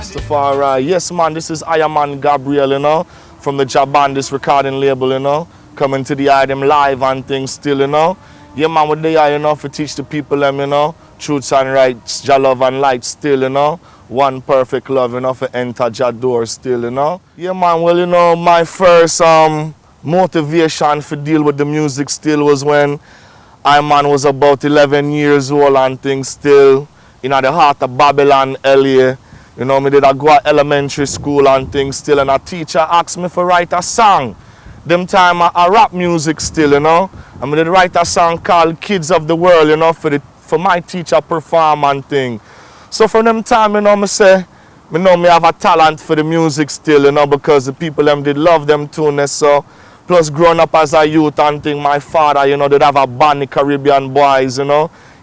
Rastafari. Yes, man, this is Iyahman Gabriel, from the Jabandis recording label, coming to the item live and things still, Yeah, man, we're there, for teach the people them, truths and rights, Jah love and light still, one perfect love, for enter Jah door still, Yeah, man, well, my first motivation for deal with the music still was when Iyahman was about 11 years old and things still, in the heart of Babylon, LA. Me did go to elementary school and things still, and a teacher asked me to write a song. Them time I rap music still, and I did write a song called Kids of the World, for my teacher perform and thing. So from them time, me say, me have a talent for the music still, because the people them did love them tunes. So plus growing up as a youth and thing, my father, did have a band, the Caribbean Boys,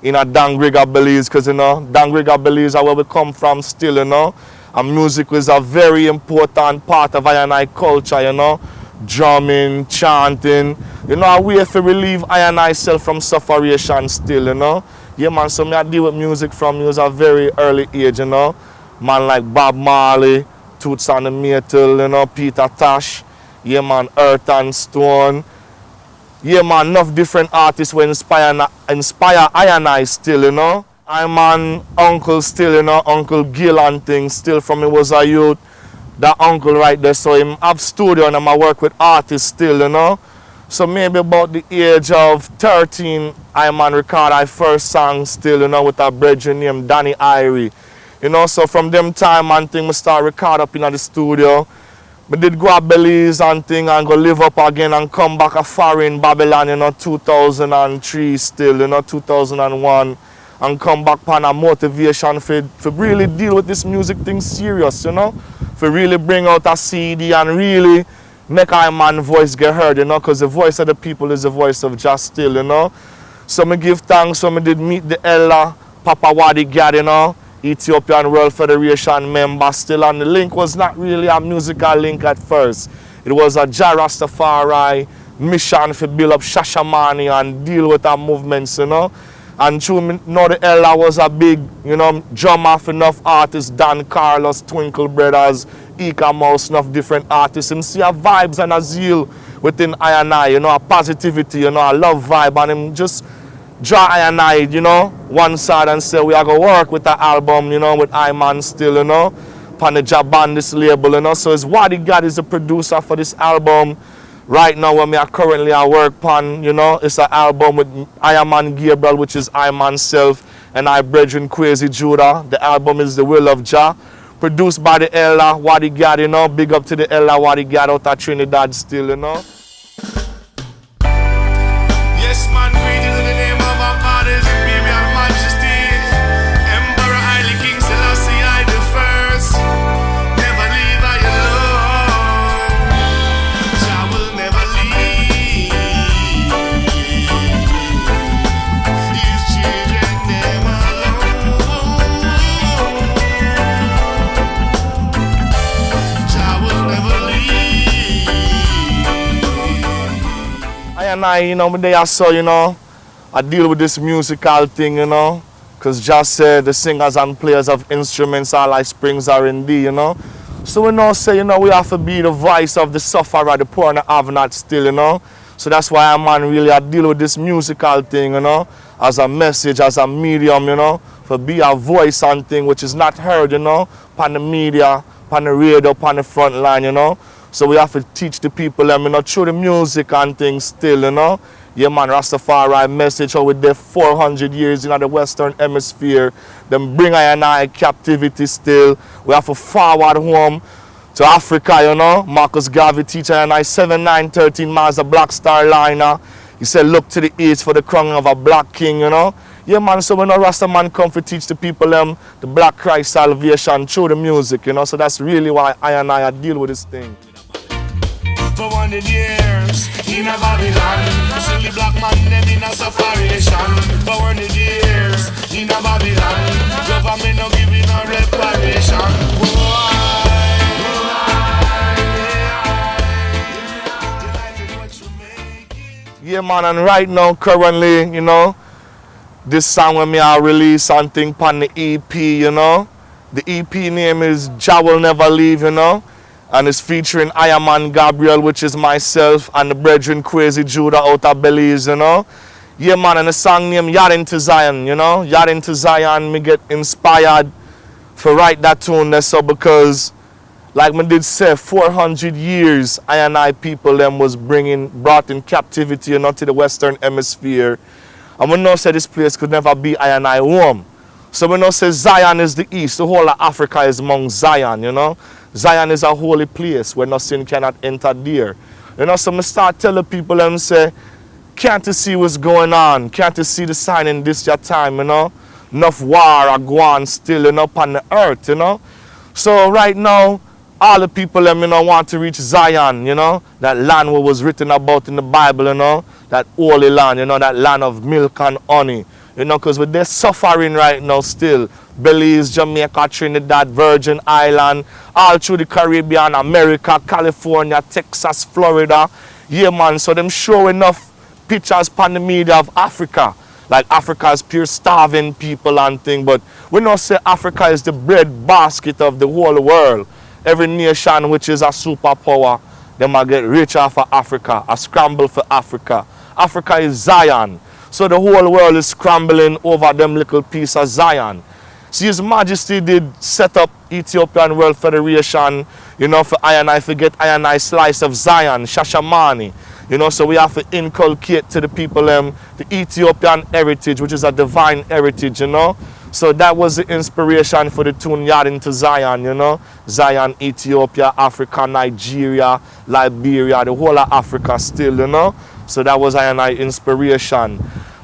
in a Dangriga Belize, because Dangriga Belize is where we come from still, and music was a very important part of I culture, drumming, chanting, a way to relieve I self from sufferation still, Yeah, man, so I deal with music from was a very early age, man like Bob Marley, Toots and the Maytals, Peter Tosh, yeah, man, Earth and Stone. Yeah, man, enough different artists will inspire I still, I'm an uncle still, Uncle Gil and things still from he was a youth. That uncle right there, so him have studio and I work with artists still, So maybe about the age of 13, Iyahman record I first song still, with a brethren named Danny Irie. So from them time and thing, we start record up in the studio. I did go to Belize and thing and go live up again and come back a foreign Babylon, 2003 still, 2001. And come back on a motivation for really deal with this music thing serious, For really bring out a CD and really make Iyahman voice get heard, because the voice of the people is the voice of Jah still, So I give thanks when I did meet the elder, Papa Wadi Gad, Ethiopian World Federation member still, and the link was not really a musical link at first. It was a Jah Rastafari mission to build up Shashamani and deal with our movements, And through me, the elder was a big, drummer for enough artists, Dan Carlos, Twinkle Brothers, Ika Mouse, enough different artists. Him see a vibes and a zeal within I, a positivity, a love vibe, and him just draw I, one side and say we are going to work with the album, with Iyahman still, on the Jabandis label, So it's Wadi God is the producer for this album. Right now, when we are currently at work on, it's an album with Iyahman Gabriel, which is Iyahman self, and I brethren Crazy Judah. The album is The Will of Jah, produced by the elder Wadi God, Big up to the elder Wadi God out of Trinidad still, Yes, man, greetings in the name of our Father's Imperial Majesty, Emperor Haile King Selassie I the First. Never leave I alone. Jah will never leave His children them alone. Jah will never leave. And I saw, I deal with this musical thing, because just said the singers and players of instruments are like springs are in thee, So we say, we have to be the voice of the sufferer, the poor and the have not still, So that's why I really I deal with this musical thing, as a message, as a medium, for be a voice and thing which is not heard, upon the media, upon the radio, upon the front line, So we have to teach the people them, through the music and things still, Yeah, man, Rastafari message how with their 400 years in the Western Hemisphere, them bring I captivity still. We have to forward home to Africa, Marcus Garvey teacher and I 7913 miles of Black Star Liner. He said, look to the east for the crown of a black king, Yeah, man, so when Rasta man come to teach the people the black Christ salvation through the music, So that's really why I deal with this thing. For 100 years in a Babylon, still the black man them in a separation. For 100 years in a Babylon, government no giving a reparation. Yeah, man, and right now, currently, this song when me I release something on the EP, The EP name is Jah Will Never Leave, you know. And it's featuring Iyahman Gabriel, which is myself, and the brethren Crazy Judah out of Belize, you know. Yeah, man, and the song name Yard into Zion, you know. Yard into Zion, me get inspired for write that tune there, so because, like me did say, 400 years I and I people them was brought in captivity, you know, to the Western Hemisphere. And we know say this place could never be I and I home. So we know say Zion is the east, the whole of Africa is Mount Zion, you know. Zion is a holy place where no sin cannot enter there. You know, so I start telling people them say, can't you see what's going on? Can't you see the sign in this your time, you know? Enough war are going still, you know, upon the earth, you know. So right now, all the people them, you know, want to reach Zion, you know, that land what was written about in the Bible, you know, that holy land, you know, that land of milk and honey, you know, because they're suffering right now still. Belize, Jamaica, Trinidad, Virgin Island, all through the Caribbean, America, California, Texas, Florida. Yeah, man, so them show enough pictures upon the media of Africa. Like Africa is pure starving people and thing, but we know say Africa is the bread basket of the whole world. Every nation which is a superpower, they might get rich off of Africa, a scramble for Africa. Africa is Zion. So the whole world is scrambling over them little piece of Zion. See, His Majesty did set up Ethiopian World Federation, you know, for I and I forget I and I slice of Zion, Shashamani. You know, so we have to inculcate to the people the Ethiopian heritage, which is a divine heritage, you know. So that was the inspiration for the tune Yard into Zion, you know. Zion, Ethiopia, Africa, Nigeria, Liberia, the whole of Africa still, you know. So that was I and I inspiration.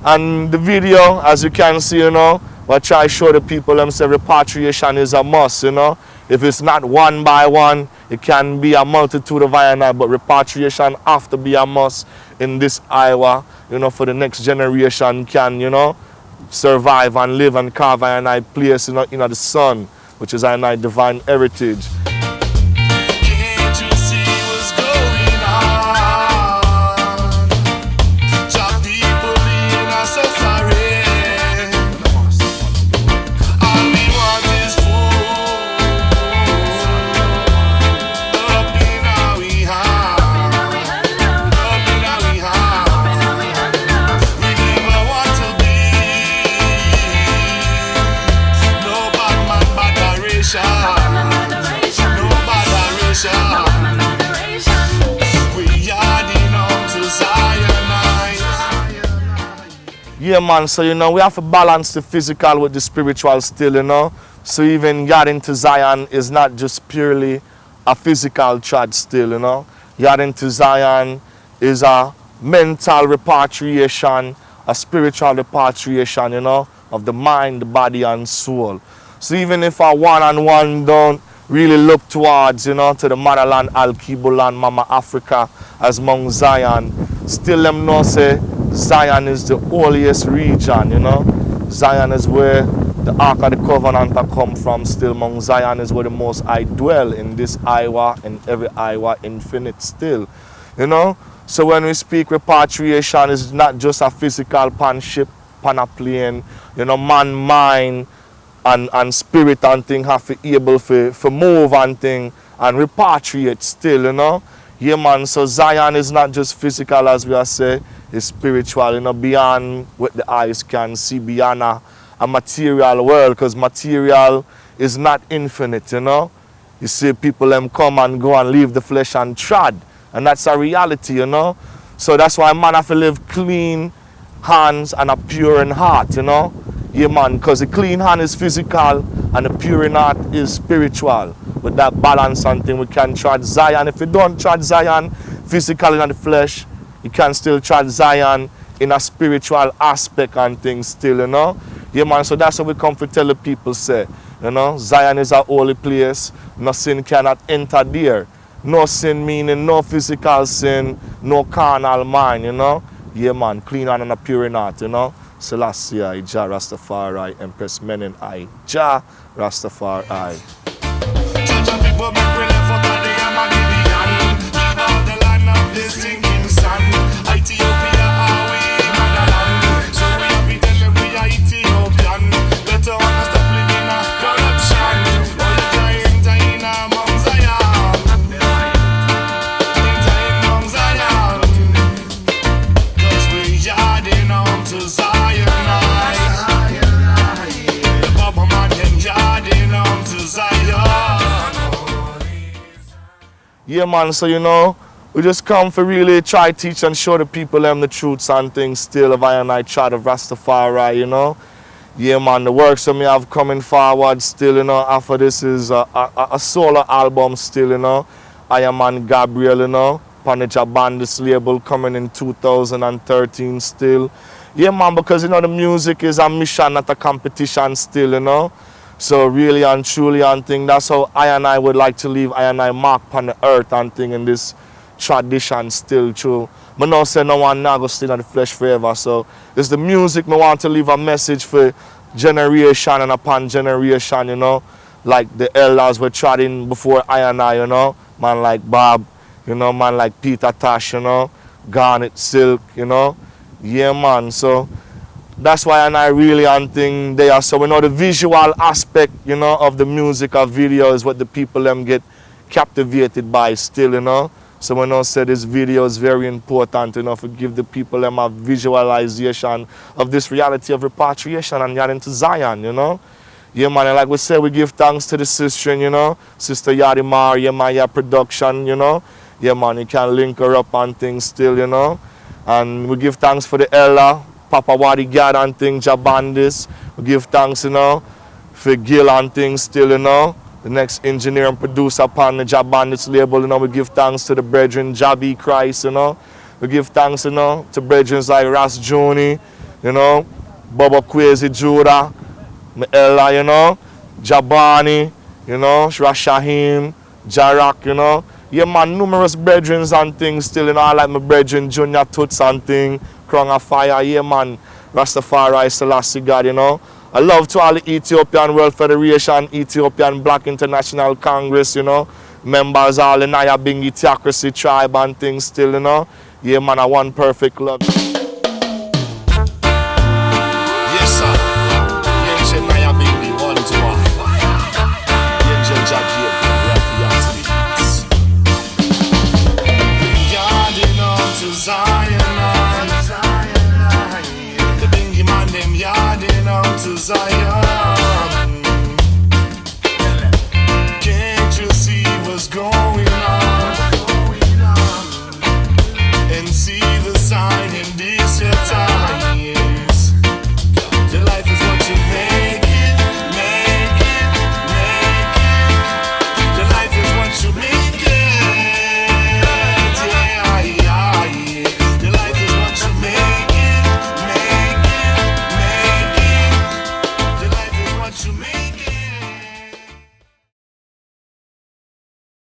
And the video, as you can see, you know, we try to show the people say repatriation is a must, you know. If it's not one by one, it can be a multitude of I and I, but repatriation have to be a must in this Iowa, you know, for the next generation can, you know, survive and live and carve I and I place, you know, in the sun, which is I and I divine heritage. Can't you see what's going on? Some people in our suffering. All we want is food. Up in our heart. Up in our heart. We never want to be no bad man, bad generation. No botheration. We yarding on to Zion. Yeah, man, so, you know, we have to balance the physical with the spiritual still, you know. So even Yard into Zion is not just purely a physical trad still, you know. Yard into Zion is a mental repatriation, a spiritual repatriation, you know, of the mind, the body, and soul. So even if our one-on-one don't really look towards, you know, to the motherland, Al-Kibu land, Mama Africa, as Mount Zion, still them know say Zion is the holiest region, you know. Zion is where the Ark of the Covenant come from still. Mount Zion is where the Most High dwell in this Iowa and every Iowa infinite still, you know. So when we speak repatriation, it's not just a physical pan ship, pan a plane, you know, man, mind, and spirit and thing have to be able to move and thing and repatriate still, you know. Yeah, man, so Zion is not just physical, as we are say, it's spiritual, you know, beyond what the eyes can see, beyond a material world, because material is not infinite, you know. You see people them come and go and leave the flesh and trod, and that's a reality, you know. So that's why man have to live clean hands and a pure in heart, you know. Yeah, man, because the clean hand is physical and the pure in heart is spiritual. With that balance and thing, we can trod Zion. If you don't trod Zion physically in the flesh, you can still trod Zion in a spiritual aspect and things still, you know. Yeah, man, so that's what we come to tell the people, say, you know, Zion is a holy place. No sin cannot enter there. No sin meaning no physical sin, no carnal mind, you know. Yeah, man, clean hand and a pure in heart, you know. Selassie, Jah Rastafari, Empress Menen, Jah Rastafari. Church of people make we left out of the Iyahman Gabriel. Leave out the land of the sinking sun. Ethiopia are we motherland. So we have to tell them we are Ethiopian. Better wanna stop living in corruption. Yeah, man, so we just come for really try teach and show the people them the truths and things still of I and I try to Rastafari. Yeah, man, the works that me have coming forward still, after this is a solo album still, Iyahman Gabriel, on the Jabandis label coming in 2013 still. Yeah, man, because, the music is a mission, not a competition still. So really and truly and thing, that's how I and I would like to leave I and I mark on the earth and thing in this tradition still true. But no say no one now go still in the flesh forever. So it's the music me want to leave a message for generation and upon generation, like the elders were treading before I and I, man like Bob, man like Peter Tosh, Garnet Silk, yeah man. So that's why and I really and thing they are. So we know the visual aspect, of the music of video is what the people them get captivated by still, So we know say this video is very important, to give the people them a visualization of this reality of repatriation and getting to Zion, Yeah man, and like we said, we give thanks to the sister, Sister Yemaya production, Yeah man, you can link her up and things still, And we give thanks for the elder, Papa Wadi God and things, Jabandis. We give thanks, for Gil and things still, The next engineer and producer upon the Jabandis label, we give thanks to the brethren, Jabby Christ, We give thanks, to brethren like Ras Juni, Baba Kwezi Judah, my elder, Jabani, Shahim, Jarak, Yeah man, numerous brethren and things still, I like my brethren, Junior Toots and thing, Crown of Fire, yeah man, Rastafari, Selassie God, I love to all the Ethiopian World Federation, Ethiopian Black International Congress, members all the Naya Bingi Theocracy tribe and things still, Yeah man, I want perfect love. Yes, sir. Yenche Naya Bingi, 1 to 1. Yenche Jackie, Yarding on to Zion. The Bingi man, them yarding on to Zion. Can't you see what's going on? And see the sign indeed.